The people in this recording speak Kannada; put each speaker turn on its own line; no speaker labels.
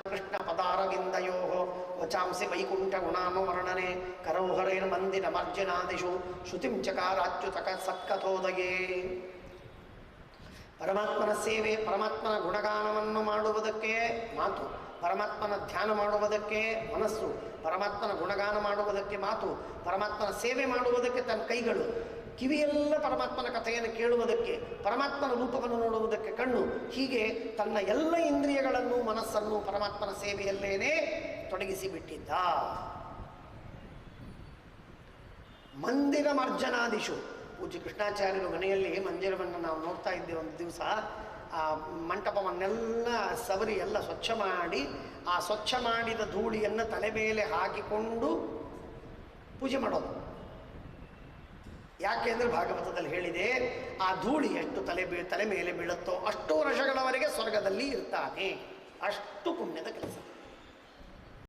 ಕೃಷ್ಣ ಪದಾರವಿಂದಯೋ ವಚಾಂಸಿ ವೈಕುಂಠ ಗುಣಾನುವರ್ಣನೆ ಕರೌಹರೇಣ ಮಂದಿರ ಮಾರ್ಜನಾದಿಷು ಶ್ರುತಿಂ ಚಕಾರಾಚ್ಯುತಕ ಸತ್ಕಥೋದಯೇ. ಪರಮಾತ್ಮನ ಸೇವೆ, ಪರಮಾತ್ಮನ ಗುಣಗಾನವನ್ನು ಮಾಡುವುದಕ್ಕೆ ಮಾತು, ಪರಮಾತ್ಮನ ಧ್ಯಾನ ಮಾಡುವುದಕ್ಕೆ ಮನಸ್ಸು, ಪರಮಾತ್ಮನ ಗುಣಗಾನ ಮಾಡುವುದಕ್ಕೆ ಮಾತು, ಪರಮಾತ್ಮನ ಸೇವೆ ಮಾಡುವುದಕ್ಕೆ ತನ್ನ ಕೈಗಳು, ಕಿವಿಯೆಲ್ಲ ಪರಮಾತ್ಮನ ಕಥೆಯನ್ನು ಕೇಳುವುದಕ್ಕೆ, ಪರಮಾತ್ಮನ ರೂಪವನ್ನು ನೋಡುವುದಕ್ಕೆ ಕಣ್ಣು, ಹೀಗೆ ತನ್ನ ಎಲ್ಲ ಇಂದ್ರಿಯಗಳನ್ನು ಮನಸ್ಸನ್ನು ಪರಮಾತ್ಮನ ಸೇವೆಯಲ್ಲೇನೇ ತೊಡಗಿಸಿಬಿಟ್ಟಿದ್ದ. ಮಂದಿರ ಮಾರ್ಜನಾದಿಷು, ಪೂಜ್ಯ ಕೃಷ್ಣಾಚಾರ್ಯರು ಮನೆಯಲ್ಲಿ ಮಂದಿರವನ್ನು ನಾವು ನೋಡ್ತಾ ಇದ್ದೇವೆ. ಒಂದು ದಿವಸ ಆ ಮಂಟಪವನ್ನೆಲ್ಲ ಸವರಿ ಎಲ್ಲ ಸ್ವಚ್ಛ ಮಾಡಿ, ಆ ಸ್ವಚ್ಛ ಮಾಡಿದ ಧೂಳಿಯನ್ನು ತಲೆ ಮೇಲೆ ಹಾಕಿಕೊಂಡು ಪೂಜೆ ಮಾಡೋದು. ಯಾಕೆಂದರೆ ಭಾಗವತದಲ್ಲಿ ಹೇಳಿದೆ, ಆ ಧೂಳಿ ಎಷ್ಟು ತಲೆ ಮೇಲೆ ಬೀಳುತ್ತೋ ಅಷ್ಟು ವರ್ಷಗಳವರೆಗೆ ಸ್ವರ್ಗದಲ್ಲಿ ಇರ್ತಾನೆ. ಅಷ್ಟು ಪುಣ್ಯದ ಕೆಲಸ.